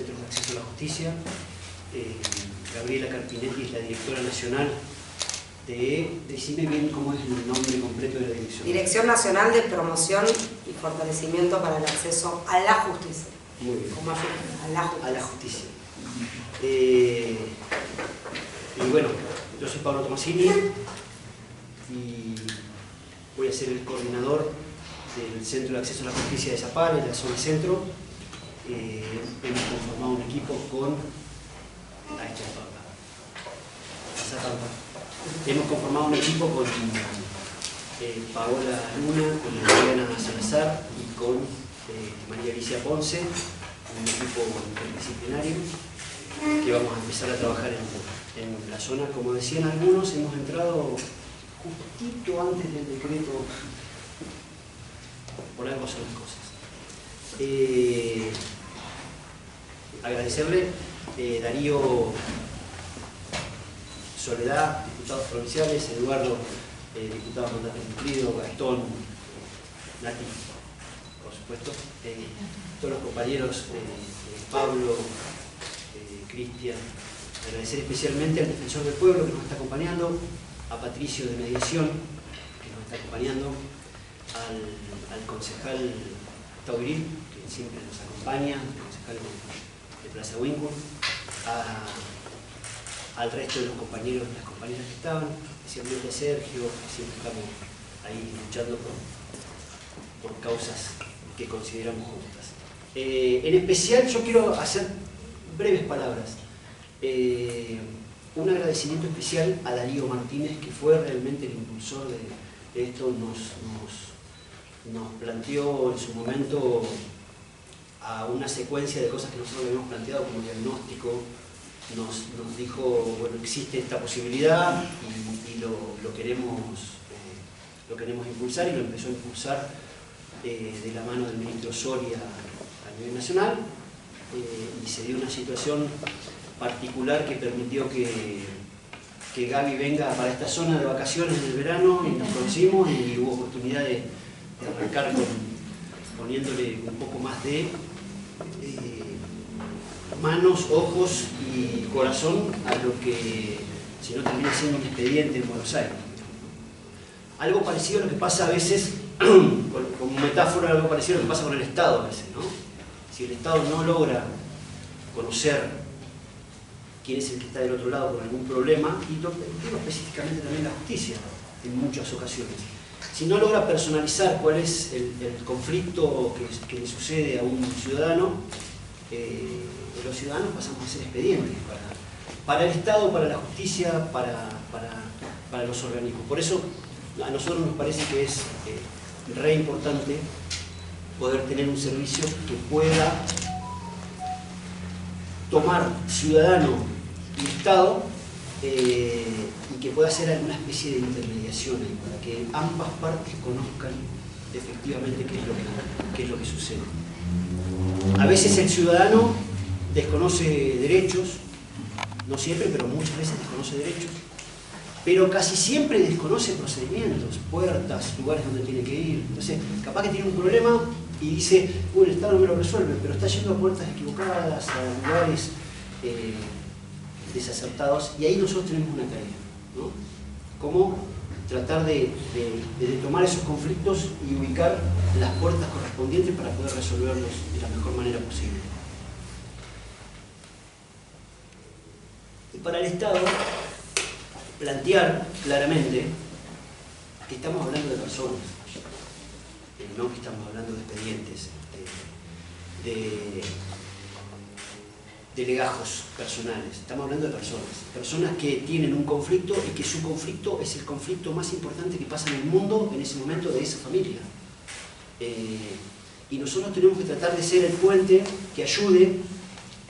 Centros de Acceso a la Justicia. Gabriela Carpinetti es la directora nacional de... Decime bien cómo es el nombre completo de la dirección. Dirección Nacional de Promoción y Fortalecimiento para el Acceso a la Justicia. Muy bien. Como a la justicia. A la justicia. Y bueno, yo soy Pablo Tomasini y voy a ser el coordinador del Centro de Acceso a la Justicia de Zapala, en la zona centro. Hemos conformado un equipo con... Hemos conformado un equipo con Paola Luna, con Liliana Salazar y con María Alicia Ponce, un equipo interdisciplinario que vamos a empezar a trabajar en la zona. Como decían algunos, hemos entrado justito antes del decreto, por algo son las cosas. Agradecerle Darío Soledad, diputados provinciales, Eduardo, diputado mandato cumplido, Gastón, Nati, por supuesto, todos los compañeros, Pablo, Cristian, agradecer especialmente al Defensor del Pueblo que nos está acompañando, a Patricio de Mediación que nos está acompañando, al concejal Tauril, que siempre nos acompaña, el concejal de Plaza Winkle, al resto de los compañeros y las compañeras que estaban, especialmente a Sergio, que siempre estamos ahí luchando por causas que consideramos justas. En especial yo quiero hacer breves palabras. Un agradecimiento especial a Darío Martínez, que fue realmente el impulsor de esto, nos planteó en su momento a una secuencia de cosas que nosotros habíamos planteado como diagnóstico. Nos dijo, bueno, existe esta posibilidad y lo queremos impulsar, y lo empezó a impulsar de la mano del ministro Soria a nivel nacional, y se dio una situación particular que permitió que Gaby venga para esta zona de vacaciones en el verano, y nos conocimos y hubo oportunidad de arrancar poniéndole un poco más de manos, ojos y corazón a lo que si no termina siendo un expediente en Buenos Aires. Algo parecido a lo que pasa a veces, como metáfora, algo parecido a lo que pasa con el Estado a veces, ¿no? Si el Estado no logra conocer quién es el que está del otro lado con algún problema, y lo digo específicamente también la justicia en muchas ocasiones, si no logra personalizar cuál es el conflicto que le sucede a un ciudadano, los ciudadanos pasamos a ser expedientes para el Estado, para la justicia, para los organismos. Por eso a nosotros nos parece que es re importante poder tener un servicio que pueda tomar ciudadano y Estado y que pueda hacer alguna especie de intermediación ahí, para que ambas partes conozcan efectivamente qué es lo que sucede. A veces el ciudadano desconoce derechos, no siempre, pero muchas veces desconoce derechos, pero casi siempre desconoce procedimientos, puertas, lugares donde tiene que ir. Entonces, capaz que tiene un problema y dice, el Estado no me lo resuelve, pero está yendo a puertas equivocadas, a lugares desacertados, y ahí nosotros tenemos una tarea, ¿no? Cómo tratar de tomar esos conflictos y ubicar las puertas correspondientes para poder resolverlos de la mejor manera posible. Y para el Estado, plantear claramente que estamos hablando de personas, no que estamos hablando de expedientes, de legajos personales. Estamos hablando de personas que tienen un conflicto y que su conflicto es el conflicto más importante que pasa en el mundo en ese momento de esa familia. Y nosotros tenemos que tratar de ser el puente que ayude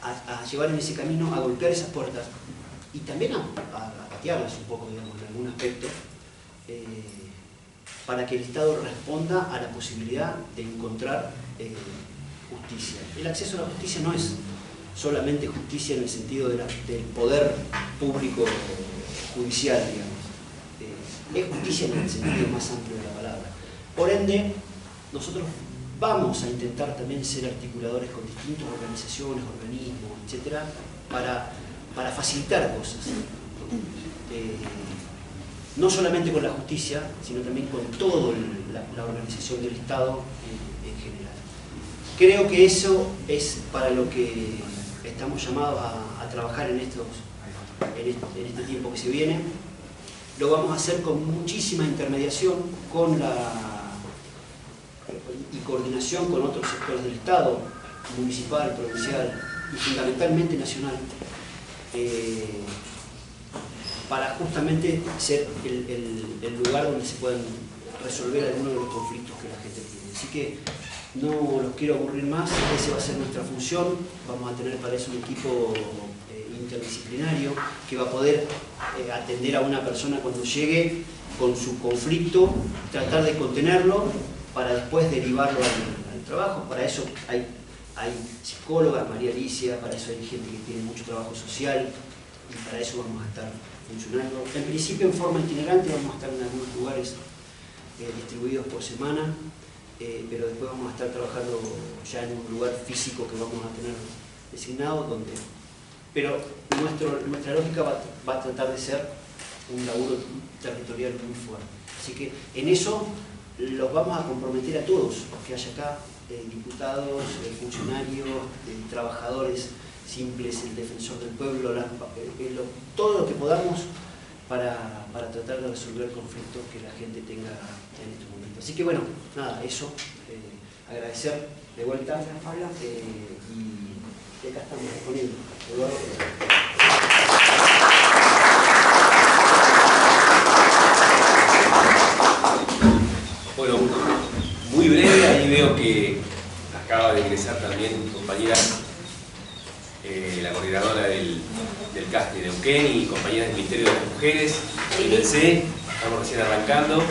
a llevar en ese camino, a golpear esas puertas y también a patearlas un poco, digamos, en algún aspecto, para que el Estado responda a la posibilidad de encontrar justicia. El acceso a la justicia no es solamente justicia en el sentido del poder público judicial, digamos. Es justicia en el sentido más amplio de la palabra. Por ende, nosotros vamos a intentar también ser articuladores con distintas organizaciones, organismos, etcétera, para facilitar cosas. No solamente con la justicia, sino también con toda la organización del Estado en general. Creo que eso es para lo que estamos llamados a trabajar en este tiempo que se viene. Lo vamos a hacer con muchísima intermediación y coordinación con otros sectores del Estado, municipal, provincial y fundamentalmente nacional, para justamente ser el lugar donde se puedan resolver algunos de los conflictos que la gente tiene. Así que no los quiero aburrir más, esa va a ser nuestra función. Vamos a tener para eso un equipo interdisciplinario que va a poder atender a una persona cuando llegue con su conflicto, tratar de contenerlo para después derivarlo al trabajo. Para eso hay psicólogas, María Alicia, para eso hay gente que tiene mucho trabajo social y para eso vamos a estar funcionando. En principio en forma itinerante, vamos a estar en algunos lugares distribuidos por semana, pero después vamos a estar trabajando ya en un lugar físico que vamos a tener designado, pero nuestra lógica va a tratar de ser un laburo territorial muy fuerte. Así que en eso los vamos a comprometer a todos los que haya acá, diputados, funcionarios, trabajadores simples, el defensor del pueblo, todo lo que podamos para tratar de resolver conflictos que la gente tenga en este momento. Así que bueno, nada, eso, agradecer de vuelta y acá estamos disponibles. Bueno, muy breve, ahí veo que acaba de ingresar también mi compañera, la coordinadora del CAST de Neuquén y compañeras del Ministerio de las Mujeres, estamos recién arrancando.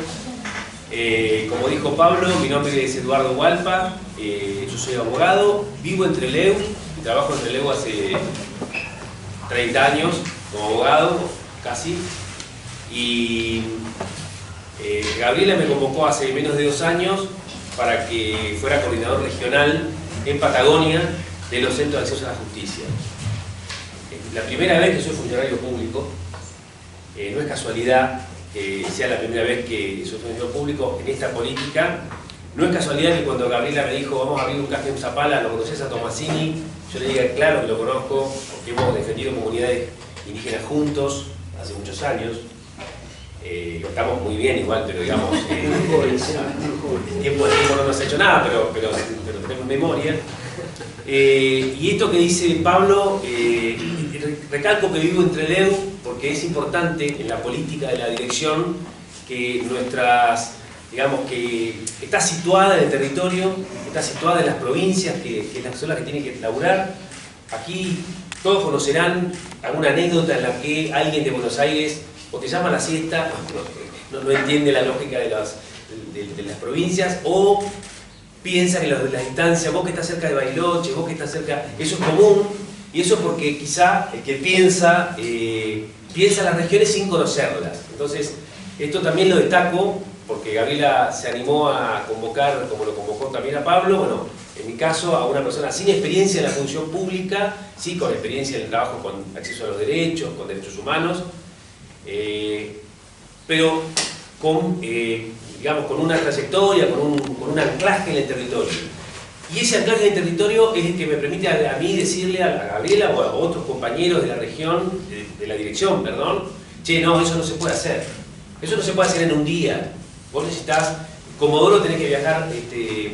Como dijo Pablo, mi nombre es Eduardo Hualpa, yo soy abogado, vivo en Trelew y trabajo en Trelew hace 30 años como abogado, casi, y Gabriela me convocó hace menos de 2 años para que fuera coordinador regional en Patagonia de los Centros de Acceso a la Justicia. La primera vez que soy funcionario público, no es casualidad que sea la primera vez que soy funcionario público en esta política, no es casualidad que cuando Gabriela me dijo vamos a abrir un CAST en Zapala, ¿lo conoces a Tomasini? Yo le diga claro que lo conozco, porque hemos defendido comunidades indígenas juntos hace muchos años. Estamos muy bien igual, pero digamos, el tiempo no nos ha hecho nada, pero tenemos memoria. Y esto que dice Pablo, recalco que vivo en Trelew porque es importante en la política de la dirección que digamos que está situada en el territorio, está situada en las provincias, que son las que tienen que laburar. Aquí todos conocerán alguna anécdota en la que alguien de Buenos Aires o te llama a la siesta, no entiende la lógica de las provincias, o piensa que las distancias, vos que estás cerca de Bariloche, vos que estás cerca, eso es común, y eso porque quizá el que piensa las regiones sin conocerlas. Entonces, esto también lo destaco, porque Gabriela se animó a convocar, como lo convocó también a Pablo, bueno, en mi caso, a una persona sin experiencia en la función pública, sí con experiencia en el trabajo con acceso a los derechos, con derechos humanos, pero digamos, con una trayectoria, con un anclaje en el territorio. Y ese anclaje en el territorio es el que me permite a mí decirle a Gabriela o a otros compañeros de la región, de la dirección, perdón, che, no, eso no se puede hacer. Eso no se puede hacer en un día. Vos necesitas, Comodoro tenés que viajar,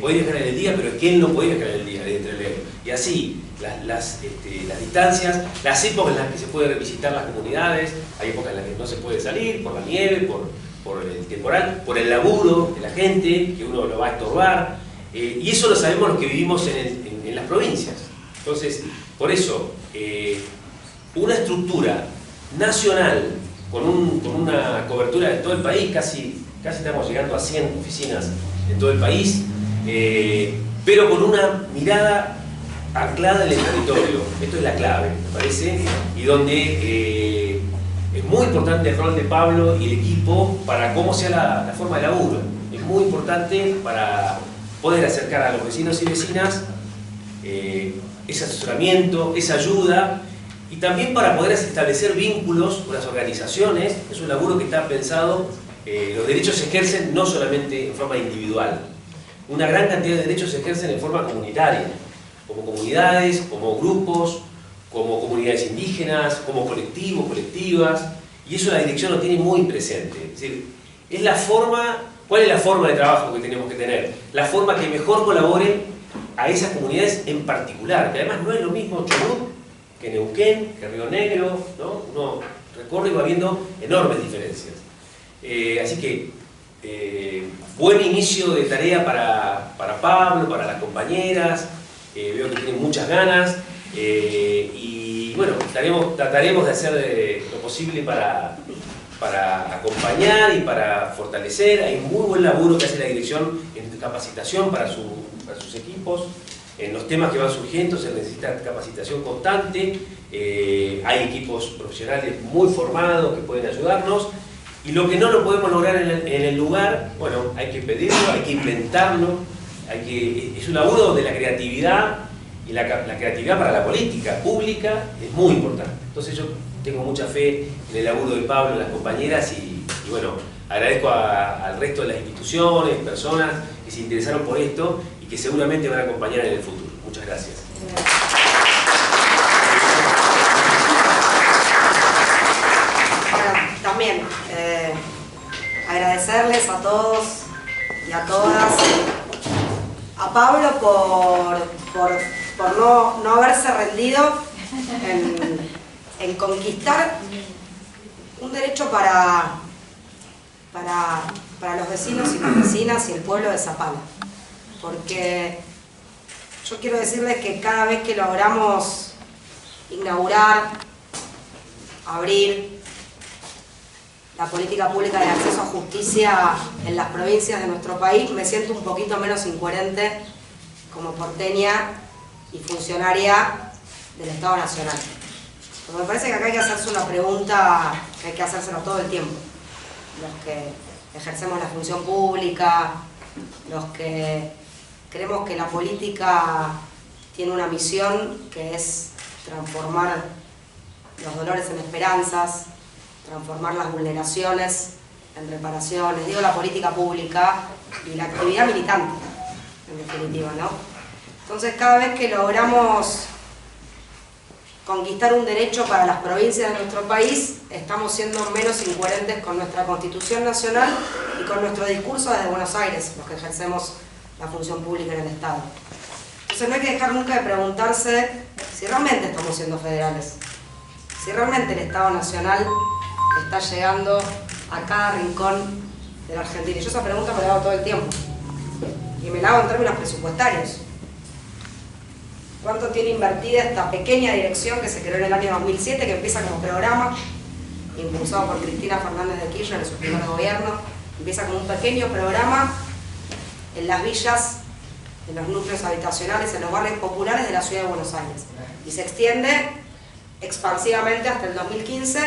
podés viajar en el día, pero es que él no podía viajar en el día desde Trelew. Y así, las distancias, las épocas en las que se puede revisitar las comunidades, hay épocas en las que no se puede salir, por la nieve, por el temporal, por el laburo de la gente, que uno lo va a estorbar, y eso lo sabemos los que vivimos en las provincias. Entonces, por eso, una estructura nacional con una cobertura de todo el país, casi estamos llegando a 100 oficinas en todo el país, pero con una mirada anclada en el territorio. Esto es la clave, me parece, y donde es muy importante el rol de Pablo y el equipo para cómo sea la forma de laburo. Es muy importante para poder acercar a los vecinos y vecinas ese asesoramiento, esa ayuda, y también para poder establecer vínculos con las organizaciones. Es un laburo que está pensado, los derechos se ejercen no solamente en forma individual, una gran cantidad de derechos se ejercen en forma comunitaria, como comunidades, como grupos, como comunidades indígenas, como colectivos, colectivas, y eso la dirección lo tiene muy presente. Es decir, es la forma, ¿cuál es la forma de trabajo que tenemos que tener? La forma que mejor colabore a esas comunidades en particular, que además no es lo mismo Chubut que Neuquén, que Río Negro, ¿no? Uno recorre y va viendo enormes diferencias. Así que, buen inicio de tarea para Pablo, para las compañeras, veo que tienen muchas ganas, y bueno, trataremos de hacer lo posible para acompañar y para fortalecer. Hay muy buen laburo que hace la dirección en capacitación para sus equipos. En los temas que van surgiendo se necesita capacitación constante. Hay equipos profesionales muy formados que pueden ayudarnos. Y lo que no lo podemos lograr en el lugar, bueno, hay que pedirlo, hay que inventarlo. Es un laburo donde la creatividad y la creatividad para la política pública es muy importante. Entonces yo tengo mucha fe en el laburo de Pablo, en las compañeras, y bueno, agradezco al resto de las instituciones, personas que se interesaron por esto y que seguramente van a acompañar en el futuro. Muchas gracias. Bueno, también agradecerles a todos y a todas, a Pablo por no haberse rendido en conquistar un derecho para los vecinos y las vecinas y el pueblo de Zapala. Porque yo quiero decirles que cada vez que logramos inaugurar, abrir la política pública de acceso a justicia en las provincias de nuestro país, me siento un poquito menos incoherente como porteña y funcionaria del Estado Nacional. Porque me parece que acá hay que hacerse una pregunta que hay que hacérsela todo el tiempo. Los que ejercemos la función pública, los que creemos que la política tiene una misión que es transformar los dolores en esperanzas, transformar las vulneraciones en reparaciones, digo la política pública y la actividad militante, en definitiva, ¿no? Entonces, cada vez que logramos conquistar un derecho para las provincias de nuestro país, estamos siendo menos incoherentes con nuestra Constitución Nacional y con nuestro discurso desde Buenos Aires, los que ejercemos la función pública en el Estado. Entonces no hay que dejar nunca de preguntarse si realmente estamos siendo federales, si realmente el Estado Nacional está llegando a cada rincón de la Argentina. Y yo esa pregunta me la hago todo el tiempo, y me la hago en términos presupuestarios. ¿Cuánto tiene invertida esta pequeña dirección que se creó en el año 2007, que empieza como programa, impulsado por Cristina Fernández de Kirchner en su primer gobierno? Empieza como un pequeño programa en las villas, en los núcleos habitacionales, en los barrios populares de la ciudad de Buenos Aires. Y se extiende expansivamente hasta el 2015,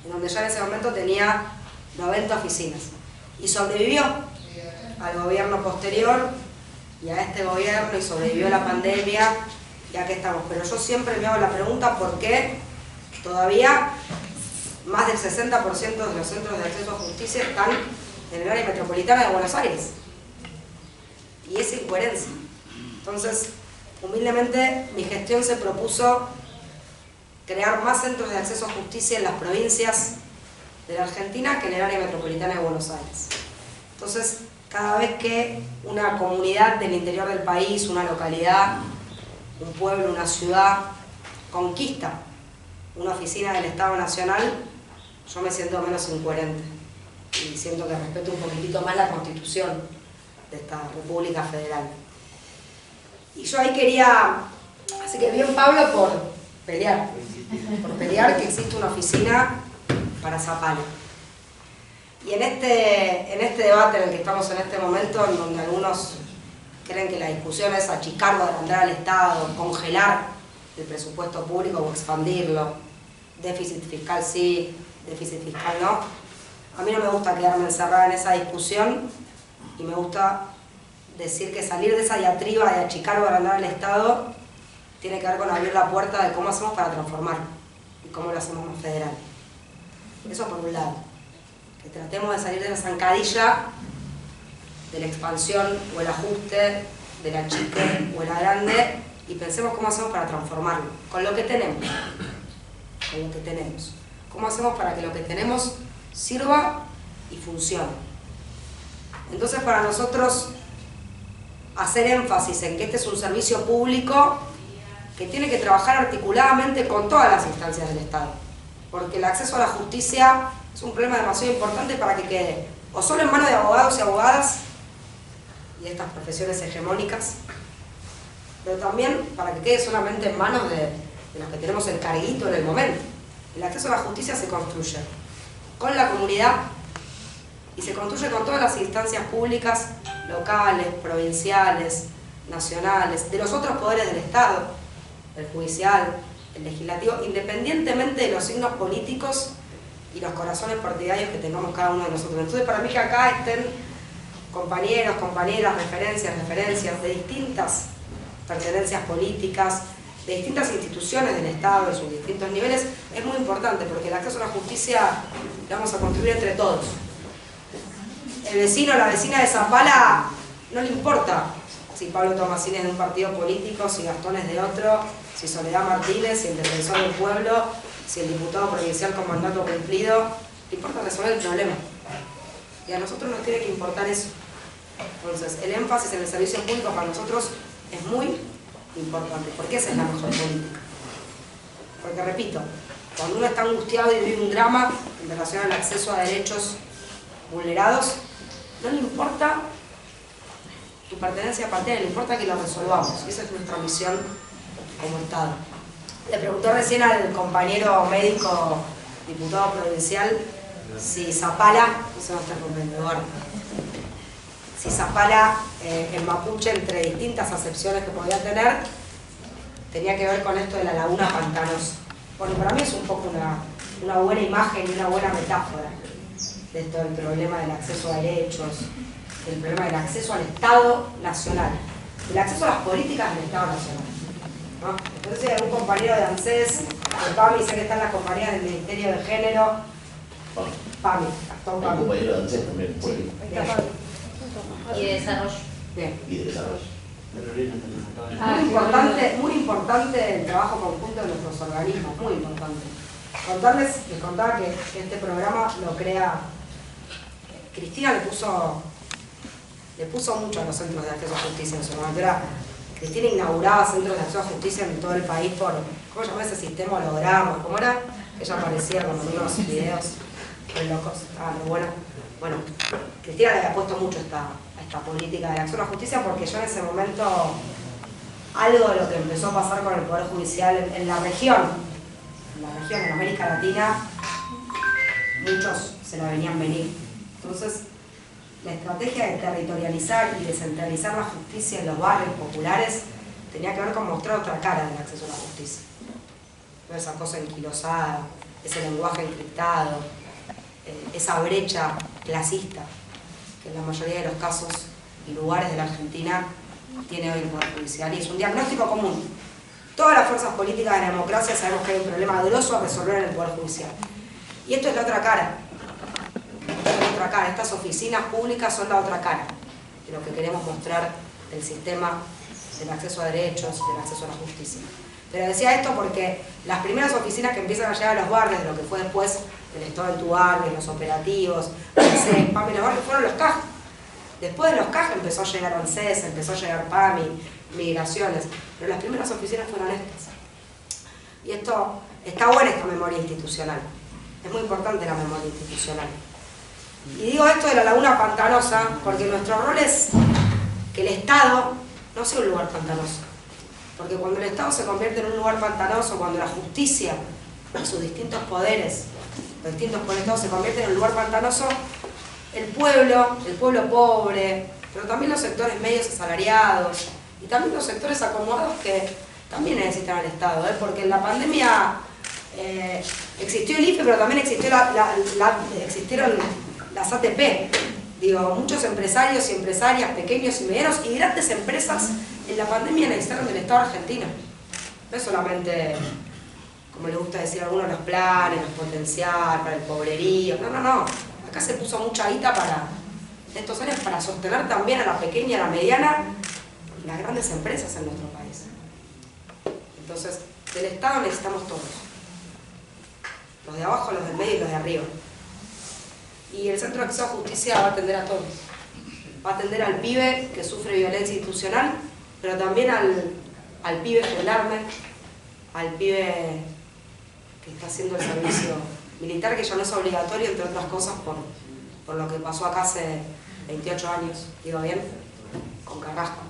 en donde ya en ese momento tenía 90 oficinas. Y sobrevivió al gobierno posterior y a este gobierno, y sobrevivió la pandemia, y aquí estamos. Pero yo siempre me hago la pregunta por qué todavía más del 60% de los centros de acceso a justicia están en el área metropolitana de Buenos Aires. Y esa incoherencia. Entonces, humildemente, mi gestión se propuso crear más centros de acceso a justicia en las provincias de la Argentina que en el área metropolitana de Buenos Aires. Entonces, cada vez que una comunidad del interior del país, una localidad, un pueblo, una ciudad, conquista una oficina del Estado Nacional, yo me siento menos incoherente y siento que respeto un poquitito más la Constitución de esta República Federal. Y yo ahí quería, así que bien Pablo por pelear que existe una oficina para Zapala. Y en este debate en el que estamos en este momento, en donde algunos creen que la discusión es achicar o agrandar al Estado, congelar el presupuesto público o expandirlo, déficit fiscal sí, déficit fiscal no, a mí no me gusta quedarme encerrada en esa discusión y me gusta decir que salir de esa diatriba de achicar o agrandar el Estado tiene que ver con abrir la puerta de cómo hacemos para transformarlo y cómo lo hacemos más federal. Eso por un lado. Que tratemos de salir de esa zancadilla de la expansión o el ajuste, de la achique o el agrande, y pensemos cómo hacemos para transformarlo, con lo que tenemos. Con lo que tenemos. ¿Cómo hacemos para que lo que tenemos sirva y funcione? Entonces, para nosotros, hacer énfasis en que este es un servicio público que tiene que trabajar articuladamente con todas las instancias del Estado, porque el acceso a la justicia es un problema demasiado importante para que quede o solo en manos de abogados y abogadas y estas profesiones hegemónicas, pero también para que quede solamente en manos de los que tenemos el carguito en el momento. El acceso a la justicia se construye con la comunidad y se construye con todas las instancias públicas, locales, provinciales, nacionales, de los otros poderes del Estado, el judicial, el legislativo, independientemente de los signos políticos y los corazones partidarios que tengamos cada uno de nosotros. Entonces, para mí que acá estén compañeros, compañeras, referencias de distintas pertenencias políticas, de distintas instituciones del Estado, de sus distintos niveles, es muy importante, porque el acceso a la justicia lo vamos a construir entre todos. El vecino o la vecina de Zapala no le importa si Pablo Tomasini es de un partido político, si Gastón es de otro, si Soledad Martínez, si el defensor del pueblo, si el diputado provincial con mandato cumplido. Le importa resolver el problema. Y a nosotros nos tiene que importar eso. Entonces, el énfasis en el servicio público para nosotros es muy importante, porque esa es la mejor política. Porque, repito, cuando uno está angustiado y vive un drama en relación al acceso a derechos vulnerados, no le importa tu pertenencia partidaria, le importa que lo resolvamos. Y esa es nuestra misión como Estado. Le preguntó recién al compañero médico diputado provincial si Zapala, no se va a estar convencedor, si Zapala, el mapuche, entre distintas acepciones que podía tener, tenía que ver con esto de la laguna pantanosa. Bueno, para mí es un poco una buena imagen y una buena metáfora de esto del problema del acceso a derechos, del problema del acceso al Estado nacional, del acceso a las políticas del Estado nacional, ¿no? Entonces, hay algún compañero de ANSES, de PAMI, sé que están las compañías del Ministerio de Género, PAMI, Gastón PAMI. Un compañero de ANSES también por ahí. Y de desarrollo. Bien. Y de desarrollo. Muy importante el trabajo conjunto de nuestros organismos, muy importante. Les contaba que este programa lo crea, Cristina le puso mucho a los centros de acceso a justicia en su momento. Cristina inauguraba centros de acceso a justicia en todo el país por, ¿cómo se llama ese sistema? Holograma, ¿cómo era? Ella aparecía con unos videos muy locos. Bueno, Cristina le había puesto mucho a esta política de acceso a la justicia, porque yo en ese momento, algo de lo que empezó a pasar con el Poder Judicial en la región, en América Latina, muchos se la venían venir. Entonces, la estrategia de territorializar y descentralizar la justicia en los barrios populares tenía que ver con mostrar otra cara del acceso a la justicia. Toda esa cosa enquilosada, ese lenguaje encriptado, esa brecha clasista que en la mayoría de los casos y lugares de la Argentina tiene hoy el Poder Judicial. Y es un diagnóstico común. Todas las fuerzas políticas de la democracia sabemos que hay un problema grosso a resolver en el Poder Judicial. Y esto es la otra cara. Estas oficinas públicas son la otra cara de lo que queremos mostrar del sistema del acceso a derechos, del acceso a la justicia. Pero decía esto porque las primeras oficinas que empiezan a llegar a los barrios, de lo que fue después el Estado en tu barrio, los operativos, PAMI, los barrios, fueron los CAJ. Después de los CAJ empezó a llegar ANSES, empezó a llegar PAMI, migraciones, pero las primeras oficinas fueron estas. Y esto, está buena esta memoria institucional. Es muy importante la memoria institucional. Y digo esto de la laguna pantanosa porque nuestro rol es que el Estado no sea un lugar pantanoso. Porque cuando el Estado se convierte en un lugar pantanoso, cuando la justicia y sus distintos poderes, los distintos poderes del Estado se convierten en un lugar pantanoso, el pueblo pobre, pero también los sectores medios asalariados y también los sectores acomodados que también necesitan al Estado, porque en la pandemia existió el IFE, pero también existieron las ATP, Digo, muchos empresarios y empresarias, pequeños y medianos, y grandes empresas, en la pandemia necesitaron del Estado argentino. No es solamente, como le gusta decir a algunos, los planes, los potenciar, para el pobrerío. No, no, no. Acá se puso mucha guita para estos años para sostener también a la pequeña y a la mediana y las grandes empresas en nuestro país. Entonces, del Estado necesitamos todos. Los de abajo, los del medio y los de arriba. Y el Centro de Acceso a Justicia va a atender a todos. Va a atender al pibe que sufre violencia institucional, pero también al pibe gendarme, al pibe que está haciendo el servicio militar, que ya no es obligatorio, entre otras cosas, por lo que pasó acá hace 28 años, digo bien, con Carrasco.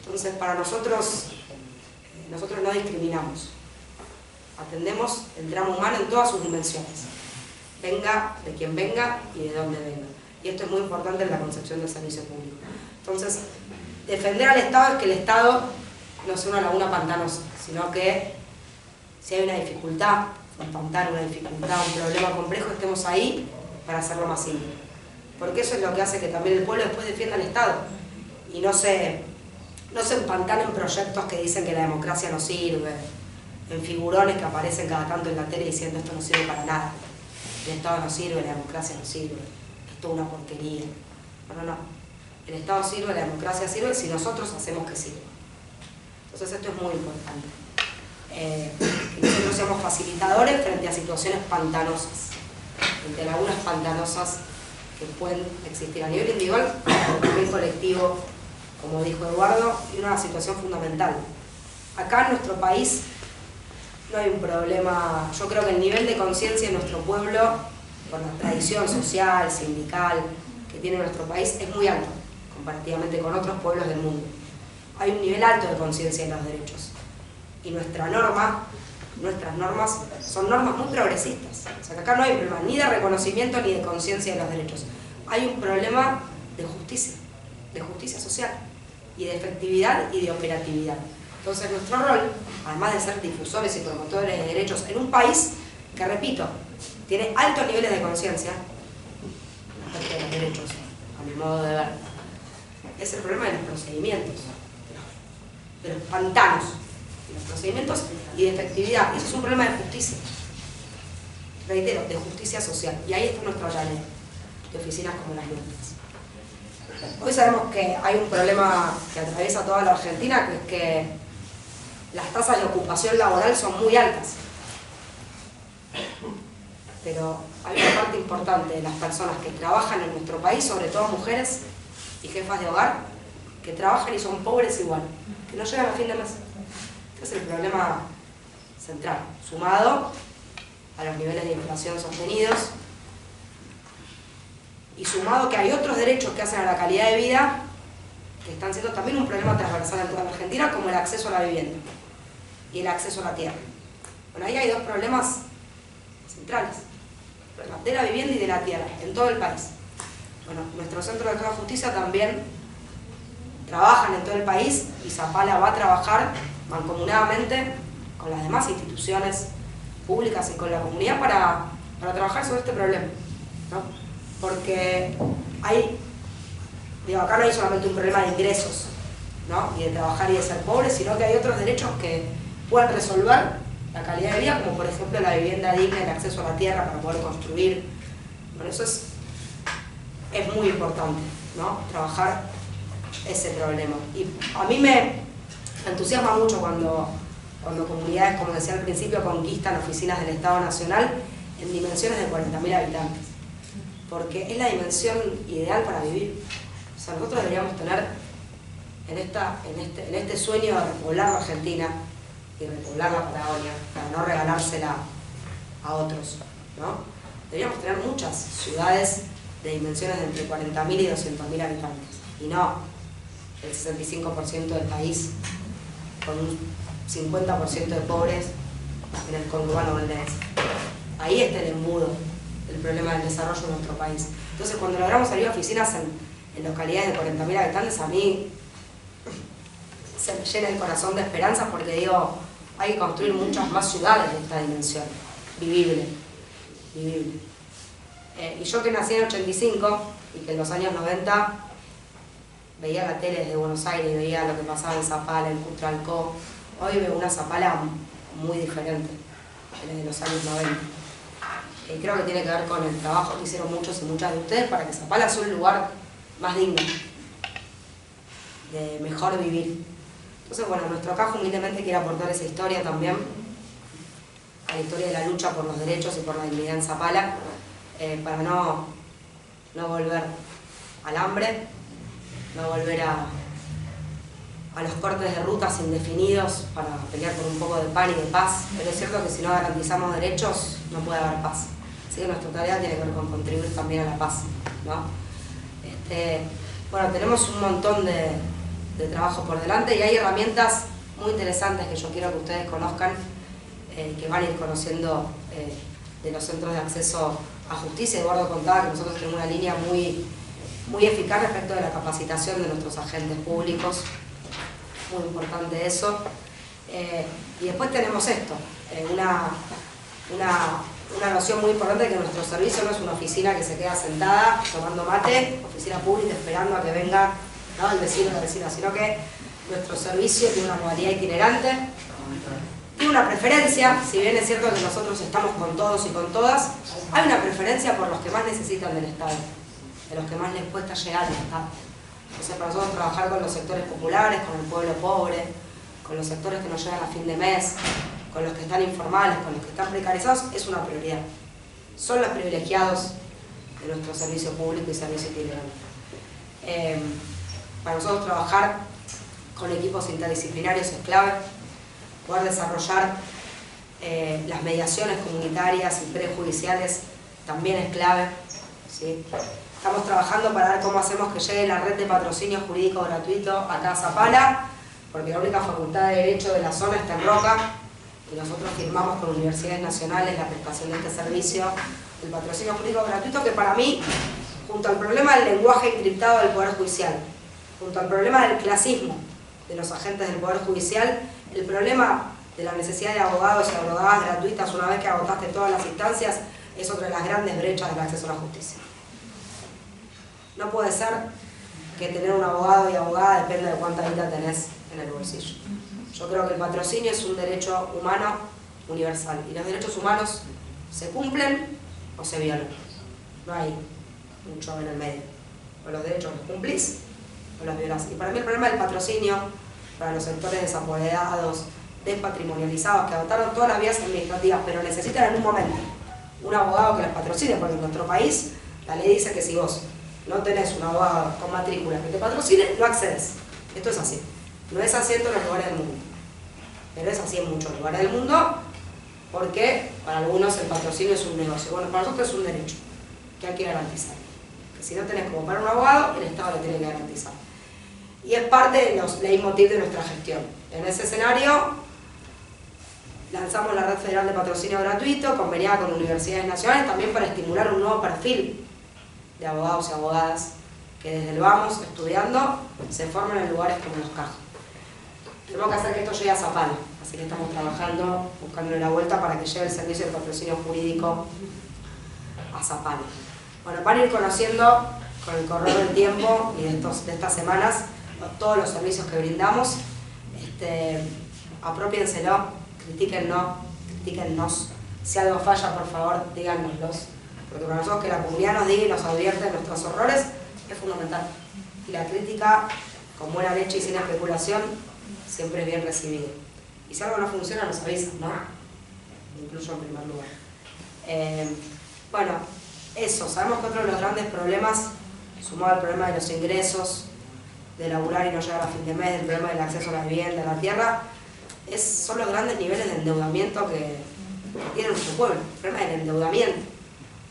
Entonces, para nosotros no discriminamos. Atendemos el drama humano en todas sus dimensiones. Venga de quien venga y de dónde venga. Y esto es muy importante en la concepción del servicio público. Entonces, defender al Estado es que el Estado no sea una laguna pantanosa, sino que si hay una dificultad, un pantano, una dificultad, un problema complejo, estemos ahí para hacerlo más simple. Porque eso es lo que hace que también el pueblo después defienda al Estado y no se empantane en proyectos que dicen que la democracia no sirve, en figurones que aparecen cada tanto en la tele diciendo esto no sirve para nada. El Estado no sirve, la democracia no sirve, es toda una porquería. No, no, no. El Estado sirve, la democracia sirve si nosotros hacemos que sirva. Entonces esto es muy importante. Que nosotros seamos facilitadores frente a situaciones pantanosas, frente a lagunas pantanosas que pueden existir a nivel individual o a nivel colectivo, como dijo Eduardo, y una situación fundamental. Acá en nuestro país no hay un problema. Yo creo que el nivel de conciencia de nuestro pueblo, por la tradición social, sindical que tiene nuestro país, es muy alto comparativamente con otros pueblos del mundo. Hay un nivel alto de conciencia de los derechos. Y nuestras normas son normas muy progresistas. O sea que acá no hay problema ni de reconocimiento ni de conciencia de los derechos. Hay un problema de justicia social, y de efectividad y de operatividad. Entonces nuestro rol, además de ser difusores y promotores de derechos en un país que, repito, tiene altos niveles de conciencia respecto de los derechos, a mi modo de ver, es el problema de los procedimientos, de los pantanos, de los procedimientos y de efectividad. Y eso es un problema de justicia, reitero, de justicia social. Y ahí está nuestra llanera de oficinas como las nuestras. Hoy sabemos que hay un problema que atraviesa toda la Argentina, que es que las tasas de ocupación laboral son muy altas. Pero hay una parte importante de las personas que trabajan en nuestro país, sobre todo mujeres y jefas de hogar, que trabajan y son pobres igual, que no llegan a fin de mes. Este es el problema central, sumado a los niveles de inflación sostenidos, y sumado que hay otros derechos que hacen a la calidad de vida que están siendo también un problema transversal en toda la Argentina, como el acceso a la vivienda y el acceso a la tierra. Bueno, ahí hay dos problemas centrales, de la vivienda y de la tierra, en todo el país. Bueno, nuestro Centro de Acceso a Justicia también trabajan en todo el país, y Zapala va a trabajar mancomunadamente con las demás instituciones públicas y con la comunidad para trabajar sobre este problema, ¿no? Porque acá no hay solamente un problema de ingresos, ¿no? Y de trabajar y de ser pobres, sino que hay otros derechos que pueden resolver la calidad de vida, como por ejemplo la vivienda digna, el acceso a la tierra para poder construir. Bueno, eso es muy importante, ¿no? Trabajar ese problema. Y a mí me entusiasma mucho cuando comunidades, como decía al principio, conquistan oficinas del Estado Nacional en dimensiones de 40.000 habitantes. Porque es la dimensión ideal para vivir. O sea, nosotros deberíamos tener en este sueño de repoblar la Argentina y repoblar la Patagonia, para no regalársela a otros, ¿no? Deberíamos tener muchas ciudades de dimensiones de entre 40.000 y 200.000 habitantes, y no el 65% del país con un 50% de pobres en el conurbano bonaerense. Ahí está el embudo del problema del desarrollo de nuestro país. Entonces, cuando logramos abrir oficinas en localidades de 40.000 habitantes, a mí se me llena el corazón de esperanza, porque digo, hay que construir muchas más ciudades de esta dimensión, vivible. Y yo, que nací en el 85, y que en los años 90 veía la tele desde Buenos Aires y veía lo que pasaba en Zapala, en Cutralcó. Hoy veo una Zapala muy diferente de la de los años 90. Y creo que tiene que ver con el trabajo que hicieron muchos y muchas de ustedes para que Zapala sea un lugar más digno, de mejor vivir. Entonces, bueno, nuestro caso humildemente quiere aportar esa historia también, a la historia de la lucha por los derechos y por la dignidad en Zapala, para no volver al hambre, no volver a los cortes de rutas indefinidos para pelear por un poco de pan y de paz. Pero es cierto que si no garantizamos derechos, no puede haber paz. Así que nuestra tarea tiene que ver con contribuir también a la paz, ¿no? Bueno, tenemos un montón de trabajo por delante y hay herramientas muy interesantes que yo quiero que ustedes conozcan, que van a ir conociendo de los centros de acceso a justicia. Eduardo contaba que nosotros tenemos una línea muy eficaz respecto de la capacitación de nuestros agentes públicos, muy importante eso. Y después tenemos esto, una noción muy importante de que nuestro servicio no es una oficina que se queda sentada tomando mate, oficina pública esperando a que venga, ¿no?, el vecino o la vecina, sino que nuestro servicio tiene una modalidad itinerante, tiene una preferencia. Si bien es cierto que nosotros estamos con todos y con todas, hay una preferencia por los que más necesitan del Estado, de los que más les cuesta llegar al Estado. Entonces, para nosotros trabajar con los sectores populares, con el pueblo pobre, con los sectores que no llegan a fin de mes, con los que están informales, con los que están precarizados, es una prioridad. Son los privilegiados de nuestro servicio público y servicio itinerante. Para nosotros trabajar con equipos interdisciplinarios es clave, poder desarrollar las mediaciones comunitarias y prejudiciales también es clave, ¿sí? Estamos trabajando para ver cómo hacemos que llegue la red de patrocinio jurídico gratuito acá a Zapala, porque la única facultad de Derecho de la zona está en Roca, y nosotros firmamos con universidades nacionales la prestación de este servicio, el patrocinio jurídico gratuito, que para mí, junto al problema del lenguaje encriptado del Poder Judicial, junto al problema del clasismo de los agentes del Poder Judicial, el problema de la necesidad de abogados y abogadas gratuitas una vez que agotaste todas las instancias, es otra de las grandes brechas del acceso a la justicia. No puede ser que tener un abogado y abogada dependa de cuánta guita tenés en el bolsillo. Yo creo que el patrocinio es un derecho humano universal y los derechos humanos se cumplen o se violan. No hay mucho en el medio. O los derechos los cumplís o los violás. Y para mí el problema del patrocinio, para los sectores desapoderados, despatrimonializados, que adoptaron todas las vías administrativas, pero necesitan en un momento un abogado que los patrocine, porque en nuestro país la ley dice que si vos no tenés un abogado con matrícula que te patrocine, no accedes. Esto es así. No es así en todos los lugares del mundo, pero es así en muchos lugares del mundo, porque para algunos el patrocinio es un negocio. Bueno, para nosotros es un derecho que hay que garantizar. Que si no tenés como para un abogado, el Estado lo tiene que garantizar. Y es parte de los leitmotiv de nuestra gestión. En ese escenario, lanzamos la Red Federal de Patrocinio Gratuito, conveniada con universidades nacionales, también para estimular un nuevo perfil de abogados y abogadas que desde el vamos estudiando se forman en lugares como Los Cajos. Tenemos que hacer que esto llegue a Zapala, así que estamos trabajando, buscándole la vuelta para que llegue el servicio de patrocinio jurídico a Zapala. Bueno, van a ir conociendo con el correr del tiempo y de estas semanas todos los servicios que brindamos. Apropiénselo, critíquennos. Si algo falla, por favor, díganoslos. Porque para nosotros que la comunidad nos diga y nos advierte de nuestros errores es fundamental. Y la crítica, con buena leche y sin especulación, siempre es bien recibida. Y si algo no funciona, nos avisan, ¿no? Incluso en primer lugar. Bueno, eso. Sabemos que otro de los grandes problemas, sumado al problema de los ingresos, de laburar y no llegar a fin de mes, el problema del acceso a la vivienda, a la tierra, son los grandes niveles de endeudamiento que tiene nuestro pueblo. El problema del endeudamiento,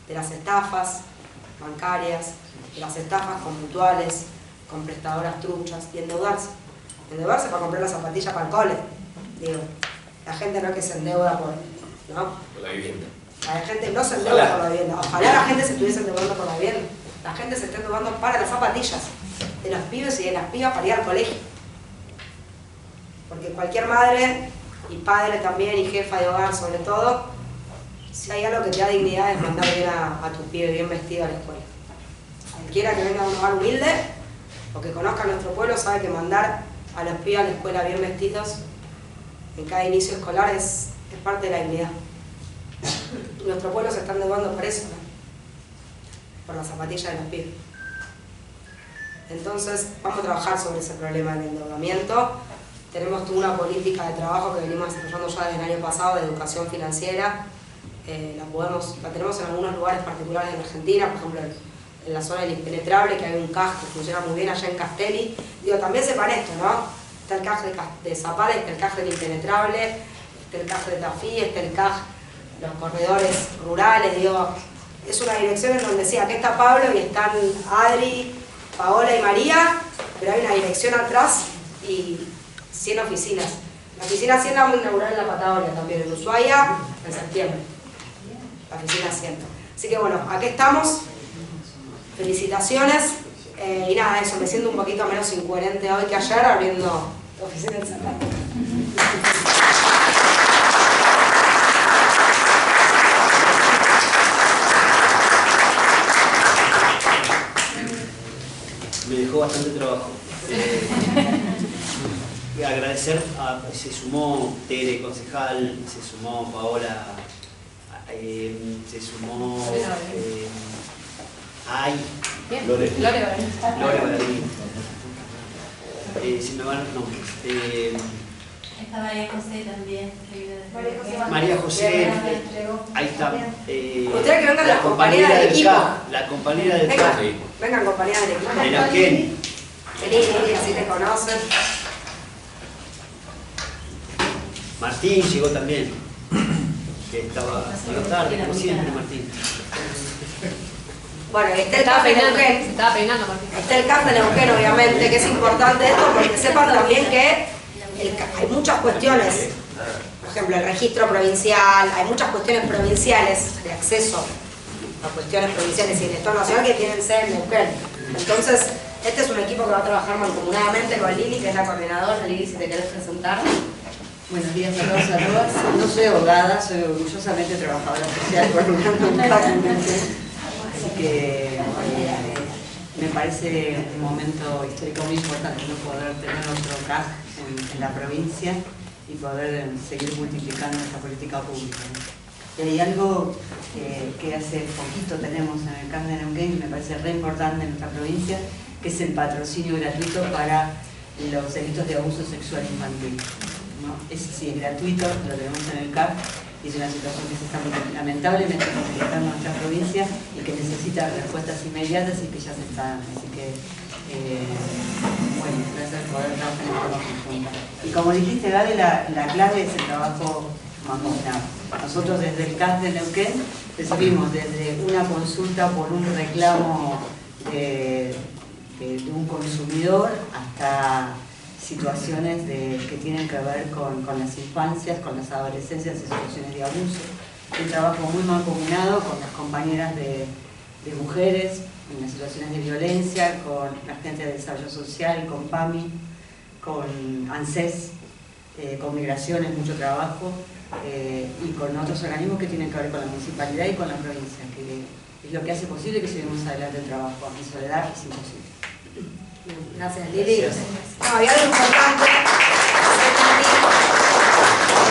de las estafas bancarias, de las estafas con mutuales, con prestadoras truchas, y endeudarse. Endeudarse para comprar las zapatillas para el cole. Digo, la gente no es que se endeuda por la vivienda. La gente no se endeuda por la vivienda. Ojalá la gente se estuviese endeudando por la vivienda. La gente se está endeudando para las zapatillas de los pibes y de las pibas para ir al colegio. Porque cualquier madre y padre también, y jefa de hogar sobre todo, si hay algo que te da dignidad es mandar bien a tu pibe bien vestido a la escuela. Cualquiera que venga de un hogar humilde o que conozca nuestro pueblo sabe que mandar a los pibes a la escuela bien vestidos en cada inicio escolar es parte de la dignidad. Nuestro pueblo se está endeudando por eso, ¿no? Por las zapatillas de los pibes. Entonces, vamos a trabajar sobre ese problema del endeudamiento. Tenemos toda una política de trabajo que venimos desarrollando ya desde el año pasado de educación financiera. La tenemos en algunos lugares particulares en Argentina, por ejemplo en la zona del Impenetrable, que hay un CAJ que funciona muy bien allá en Castelli. Digo, también sepan esto, ¿no? Está el CAJ de Zapala, está el CAJ del Impenetrable, está el CAJ de Tafí, está el CAJ, los corredores rurales, digo, es una dirección en donde sí, aquí está Pablo y están Adri, Paola y María, pero hay una dirección atrás y 100 oficinas. La oficina 100 la vamos a inaugurar en la Patagonia también, en Ushuaia, en septiembre. La oficina 100. Así que bueno, aquí estamos. Felicitaciones. Y nada, eso, me siento un poquito menos incoherente hoy que ayer abriendo la oficina en Zapala. Me dejó bastante trabajo. Agradecer, se sumó Tere, concejal, se sumó Paola, se sumó Lore Balarín. Se me van los nombres. Está María José también. María José, ahí está. Ustedes que vengan las compañeras del equipo. La compañera del CAF. Vengan compañeras del equipo. De Neuquén. Vení, así te conocen. Martín llegó también, que llegó tarde, como siempre Martín. Bueno, está el CAF de Neuquén. Se estaba peinando, Martín. Está el CAF de Neuquén, obviamente, que es importante esto porque sepan también que hay muchas cuestiones, por ejemplo, el registro provincial, hay muchas cuestiones provinciales de acceso a cuestiones provinciales y el Estado Nacional que tienen sede en Neuquén. Entonces, este es un equipo que va a trabajar mancomunadamente con Lili, que es la coordinadora. Lili, si te querés presentar. Buenos días a todos y a todas. No soy abogada, soy orgullosamente trabajadora social coordinando un CAC. Así que me parece un momento histórico muy importante, ¿no? Poder tener nuestro CAC en la provincia y poder seguir multiplicando esta política pública, ¿no? Y hay algo que hace poquito tenemos en el CAC de Neuquén y me parece re importante en nuestra provincia, que es el patrocinio gratuito para los delitos de abuso sexual infantil, ¿no? Ese sí es gratuito, lo tenemos en el CAC y es una situación que se está lamentablemente complicando en nuestra provincia y que necesita respuestas inmediatas y que ya se están. Así que, bueno, gracias por poder trabajar en forma conjunta. Y como dijiste, Gaby, la clave es el trabajo mancomunado. Nosotros desde el CAC de Neuquén recibimos desde una consulta por un reclamo de un consumidor hasta situaciones que tienen que ver con las infancias, con las adolescencias y situaciones de abuso. Un trabajo muy mancomunado con las compañeras de mujeres en las situaciones de violencia, con la gente de desarrollo social, con PAMI, con ANSES, con migraciones, mucho trabajo, y con otros organismos que tienen que ver con la municipalidad y con la provincia, que es lo que hace posible que lleguemos adelante el trabajo. En soledad es imposible. Gracias, Lili. No, había algo importante.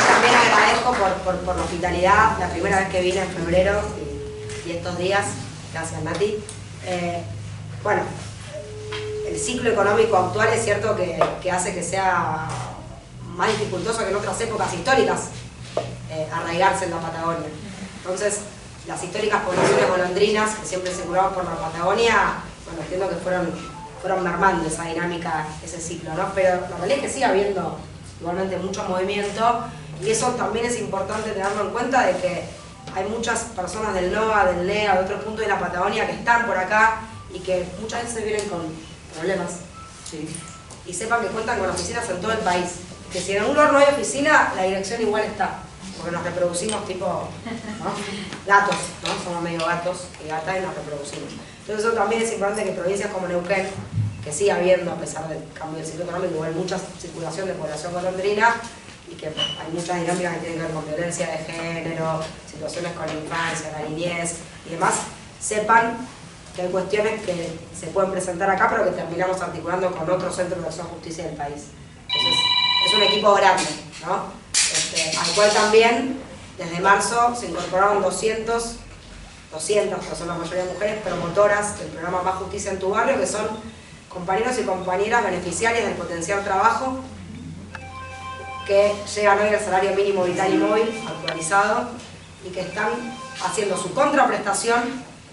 También agradezco por la hospitalidad. La primera vez que vine en febrero y estos días, gracias, Nati. Bueno, el ciclo económico actual es cierto que hace que sea más dificultoso que en otras épocas históricas arraigarse en la Patagonia. Entonces, las históricas poblaciones golondrinas que siempre circulaban por la Patagonia, bueno, entiendo que fueron mermando esa dinámica, ese ciclo, ¿no? Pero la realidad es que sigue habiendo igualmente mucho movimiento y eso también es importante tenerlo en cuenta de que hay muchas personas del NOA, del NEA, de otros puntos de la Patagonia que están por acá y que muchas veces vienen con problemas. Sí. Y sepan que cuentan con oficinas en todo el país. Que si en algún lugar no hay oficina, la dirección igual está. Porque nos reproducimos tipo, ¿no? Gatos, ¿no? Somos medio gatos y gatas y nos reproducimos. Entonces eso también es importante que provincias como Neuquén, que sigue habiendo, a pesar del cambio del ciclo económico, hay mucha circulación de población golondrina y que hay muchas dinámicas que tienen que ver con violencia de género, situaciones con la infancia, la niñez y demás, sepan que hay cuestiones que se pueden presentar acá, pero que terminamos articulando con otros centros de acción y justicia del país. Entonces, es un equipo grande, ¿no? Al cual también, desde marzo, se incorporaron 200, que son la mayoría de mujeres, promotoras del programa Más Justicia en tu Barrio, que son compañeros y compañeras beneficiarias del Potenciar Trabajo, que llegan hoy al salario mínimo vital y móvil actualizado y que están haciendo su contraprestación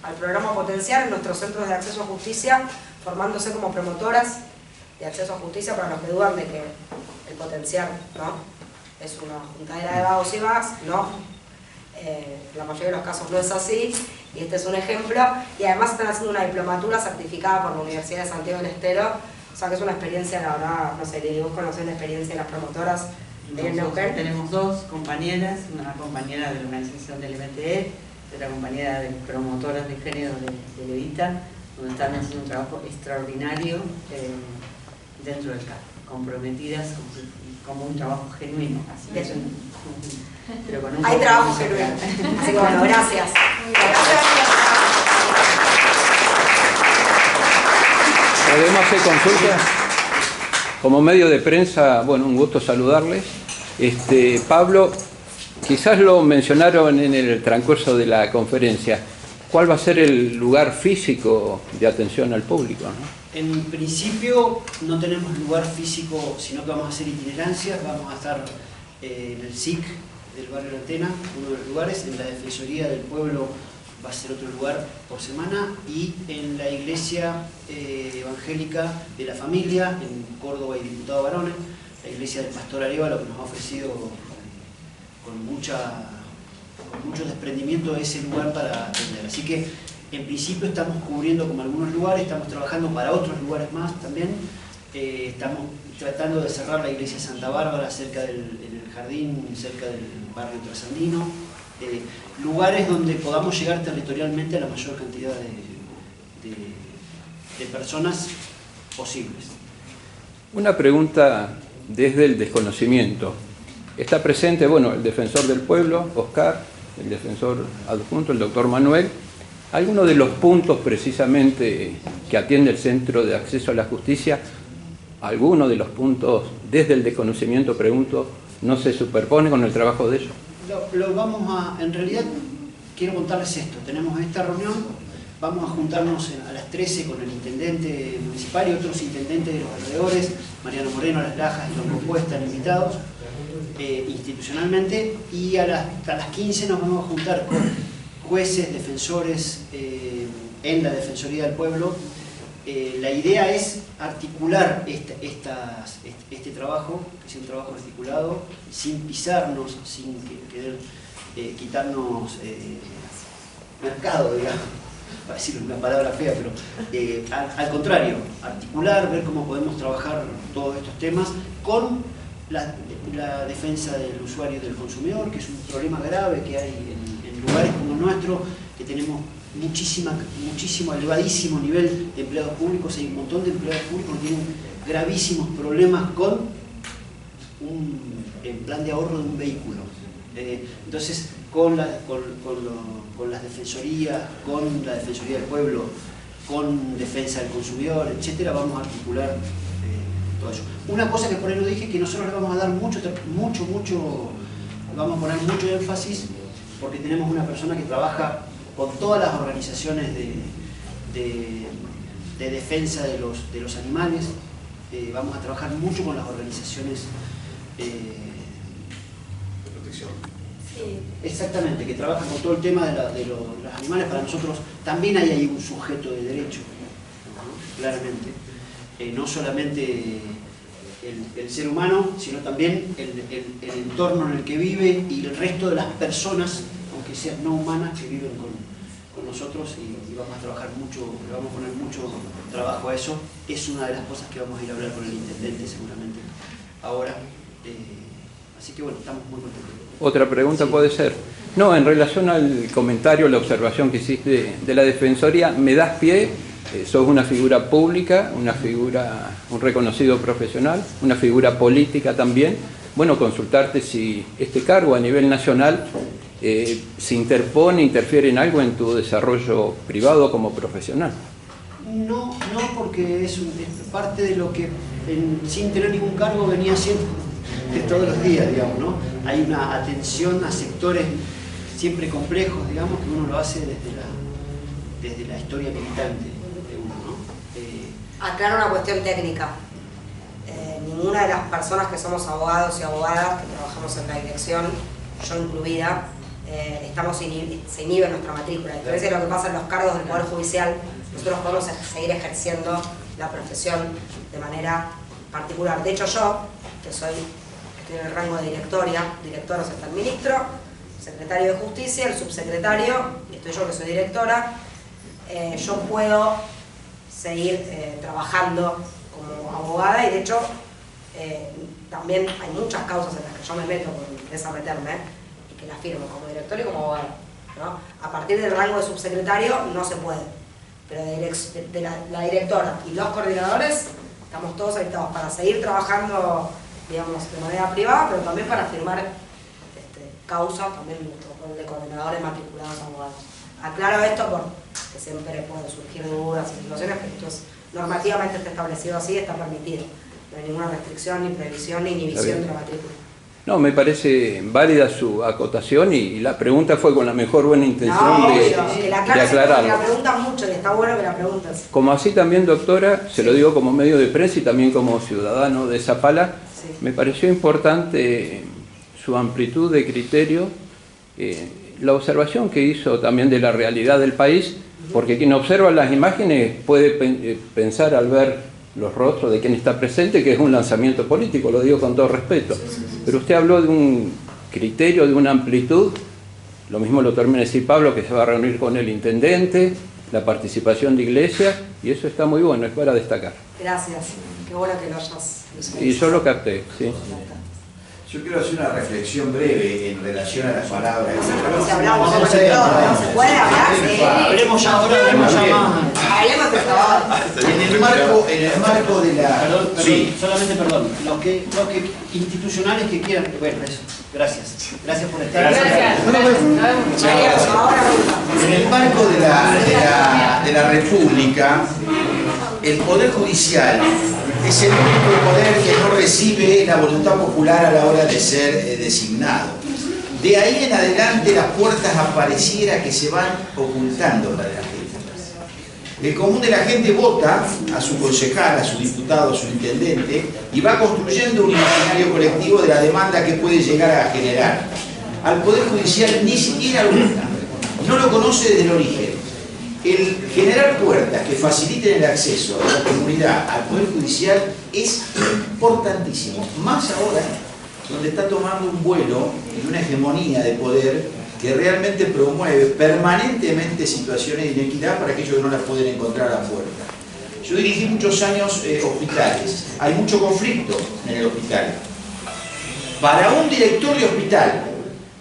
al programa Potenciar en nuestros centros de acceso a justicia, formándose como promotoras de acceso a justicia, para los que dudan de que el Potenciar, ¿no?, es una juntadera de vagos y vagas. No, la mayoría de los casos no es así, y este es un ejemplo. Y además están haciendo una diplomatura certificada por la Universidad de Santiago del Estero, o sea que es una experiencia, la verdad, no sé, Lili, vos conocés la experiencia de las promotoras de Neuquén. Tenemos dos compañeras, una compañera de la organización del MTE, otra compañera de promotoras de género de Levita, donde están haciendo un trabajo extraordinario dentro del CAP, comprometidas como un trabajo genuino. Así que pero con un hay trabajo genuino. Así que bueno, gracias. ¿Podemos hacer consultas? Como medio de prensa, bueno, un gusto saludarles. Pablo, quizás lo mencionaron en el transcurso de la conferencia. ¿Cuál va a ser el lugar físico de atención al público, ¿no? En principio no tenemos lugar físico, sino que vamos a hacer itinerancias. Vamos a estar en el SIC del barrio La Antena, uno de los lugares. En la Defensoría del Pueblo va a ser otro lugar por semana, y en la Iglesia Evangélica de la Familia en Córdoba y Diputado Barones, la Iglesia del Pastor Arévalo, que nos ha ofrecido con mucho desprendimiento ese lugar para atender. Así que en principio estamos cubriendo como algunos lugares, estamos trabajando para otros lugares más también. Estamos tratando de cerrar la Iglesia de Santa Bárbara en el jardín, cerca del barrio trasandino. Lugares donde podamos llegar territorialmente a la mayor cantidad de personas posibles. Una pregunta desde el desconocimiento. Está presente, bueno, el defensor del pueblo, Oscar, el defensor adjunto, el doctor Manuel. ¿Alguno de los puntos precisamente que atiende el Centro de Acceso a la Justicia, alguno de los puntos desde el desconocimiento, pregunto, no se superpone con el trabajo de ellos? En realidad quiero contarles esto. Tenemos esta reunión, vamos a juntarnos a las 13 con el intendente municipal y otros intendentes de los alrededores, Mariano Moreno, Las Lajas y Longo Puesta, están invitados institucionalmente, y a las 15 nos vamos a juntar con jueces, defensores en la Defensoría del Pueblo. La idea es articular este trabajo, que sea un trabajo articulado, sin pisarnos, sin querer quitarnos mercado, digamos, para decir una palabra fea, pero al contrario, articular, ver cómo podemos trabajar todos estos temas con la defensa del usuario y del consumidor, que es un problema grave que hay en lugares como el nuestro, que tenemos muchísimo, elevadísimo nivel de empleados públicos. Hay un montón de empleados públicos que tienen gravísimos problemas con el plan de ahorro de un vehículo. Entonces, con las defensorías, con la Defensoría del Pueblo, con defensa del consumidor, etcétera, vamos a articular todo eso. Una cosa que por ahí no dije, que nosotros le vamos a dar vamos a poner mucho énfasis, porque tenemos una persona que trabaja con todas las organizaciones de defensa de los animales. Vamos a trabajar mucho con las organizaciones de protección. Sí. Exactamente, que trabajan con todo el tema de los animales. Para nosotros también hay ahí un sujeto de derecho, ¿no? Claramente. No solamente el ser humano, sino también el entorno en el que vive y el resto de las personas, aunque sean no humanas, que viven con nosotros, y vamos a trabajar mucho, le vamos a poner mucho trabajo a eso. Es una de las cosas que vamos a ir a hablar con el intendente seguramente ahora. Así que bueno, estamos muy contentos. Otra pregunta, sí. Puede ser. No, en relación al comentario, la observación que hiciste de la Defensoría, me das pie, sos una figura pública, un reconocido profesional, una figura política también. Bueno, consultarte si este cargo a nivel nacional ¿se interpone, interfiere en algo en tu desarrollo privado como profesional? No, porque es parte de lo que sin tener ningún cargo venía haciendo de todos los días, digamos, ¿no? Hay una atención a sectores siempre complejos, digamos, que uno lo hace desde la historia militante de uno, ¿no? Aclaro una cuestión técnica. Ninguna de las personas que somos abogados y abogadas que trabajamos en la dirección, yo incluida, se inhibe nuestra matrícula. A diferencia de lo que pasa en los cargos del Poder Judicial, nosotros podemos seguir ejerciendo la profesión de manera particular. De hecho, yo, que estoy en el rango de directoros está el ministro, secretario de Justicia, el subsecretario, y estoy yo que soy directora, yo puedo seguir trabajando como abogada, y de hecho también hay muchas causas en las que yo me meto por desameterme y que las firmo como director y como abogada, ¿no? A partir del rango de subsecretario no se puede, pero de la directora y los coordinadores estamos todos habilitados para seguir trabajando, digamos, de manera privada, pero también para firmar causas, también de coordinadores matriculados abogados. Aclaro esto porque siempre pueden surgir dudas y situaciones, pero esto es, normativamente está establecido así, está permitido. No hay ninguna restricción, ni prohibición, ni inhibición de la matrícula. No, me parece válida su acotación y la pregunta fue con la mejor buena intención de aclararlo. La preguntas mucho y está bueno que la preguntes. Como así también, doctora, se lo digo como medio de prensa y también como ciudadano de Zapala, me pareció importante su amplitud de criterio, la observación que hizo también de la realidad del país, porque quien observa las imágenes puede pensar al ver los rostros de quien está presente que es un lanzamiento político, lo digo con todo respeto, pero usted habló de un criterio, de una amplitud, lo mismo lo termina de decir Pablo, que se va a reunir con el intendente, la participación de Iglesia, y eso está muy bueno, es para destacar. Gracias, qué bueno que lo hayas visto. Y yo lo capté, sí. Yo quiero hacer una reflexión breve en relación a las palabras. Si hablamos de todo, ¿se puede hablar? Hablemos ya ahora, hablemos ya más. Hablemos, por favor. En el marco de la... Perdón, Sí. solamente perdón. Los que institucionales que quieran. Bueno, eso. Gracias. Gracias por estar. En el marco de la República, el Poder Judicial es el único poder que no recibe la voluntad popular a la hora de ser designado. De ahí en adelante las puertas apareciera que se van ocultando para la gente. El común de la gente vota a su concejal, a su diputado, a su intendente y va construyendo un imaginario colectivo de la demanda que puede llegar a generar. Al Poder Judicial ni siquiera lo vota, no lo conoce desde el origen. El generar puertas que faciliten el acceso de la comunidad al Poder Judicial es importantísimo, más ahora donde está tomando un vuelo y una hegemonía de poder que realmente promueve permanentemente situaciones de inequidad para aquellos que no las pueden encontrar a la puerta. Yo dirigí muchos años hospitales, hay mucho conflicto en el hospital. Para un director de hospital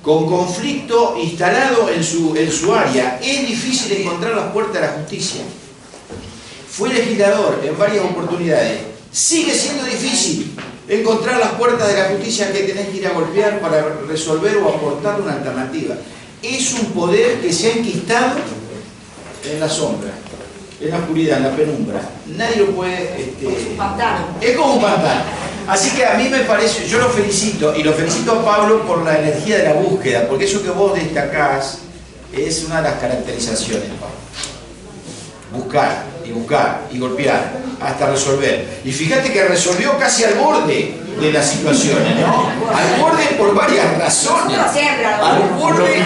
con conflicto instalado en su área, es difícil encontrar las puertas de la justicia. Fue legislador en varias oportunidades. Sigue siendo difícil encontrar las puertas de la justicia que tenés que ir a golpear para resolver o aportar una alternativa. Es un poder que se ha enquistado en la sombra, en la oscuridad, en la penumbra. Nadie lo puede... Es como un pantano. Así que a mí me parece, yo lo felicito, y lo felicito a Pablo por la energía de la búsqueda, porque eso que vos destacás es una de las caracterizaciones, Pablo. Buscar y golpear hasta resolver. Y fíjate que resolvió casi al borde de las situaciones, ¿no? Al borde por varias razones. Al borde,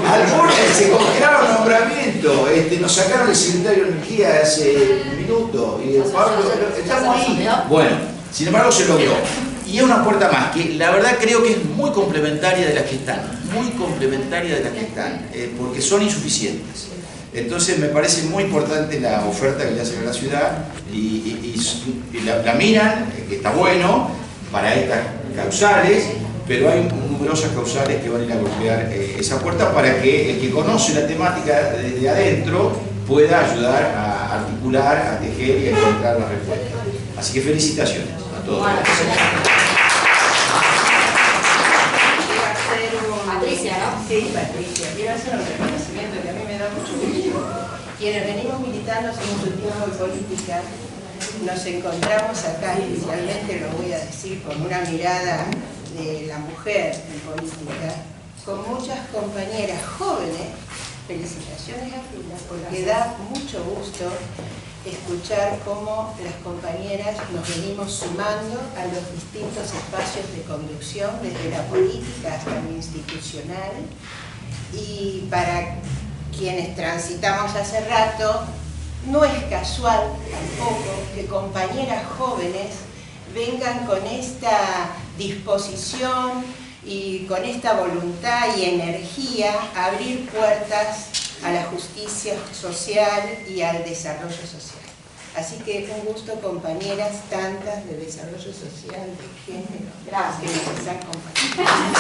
al borde se congelaron nombramientos, nos sacaron el secretario de Energía hace un minuto, y Pablo, estamos ahí. Bueno, sin embargo se logró. Y es una puerta más, que la verdad creo que es muy complementaria de las que están, porque son insuficientes. Entonces me parece muy importante la oferta que le hacen a la ciudad y la miran, que está bueno, para estas causales, pero hay numerosas causales que van a ir a golpear esa puerta para que el que conoce la temática desde adentro pueda ayudar a articular, a tejer y a encontrar la respuesta. Así que felicitaciones a todos. Patricia, ¿no? Sí, Patricia. Quiero hacer un reconocimiento que a mí me da mucho gusto. Quienes venimos militando hace mucho tiempo en política, nos encontramos acá, especialmente lo voy a decir con una mirada de la mujer en política, con muchas compañeras jóvenes. Felicitaciones a Frida, porque da mucho gusto escuchar cómo las compañeras nos venimos sumando a los distintos espacios de conducción, desde la política hasta lo institucional. Y para quienes transitamos hace rato, no es casual tampoco que compañeras jóvenes vengan con esta disposición y con esta voluntad y energía a abrir puertas a la justicia social y al desarrollo social. Así que un gusto, compañeras tantas de desarrollo social, de género, Gracias. que nos están acompañando.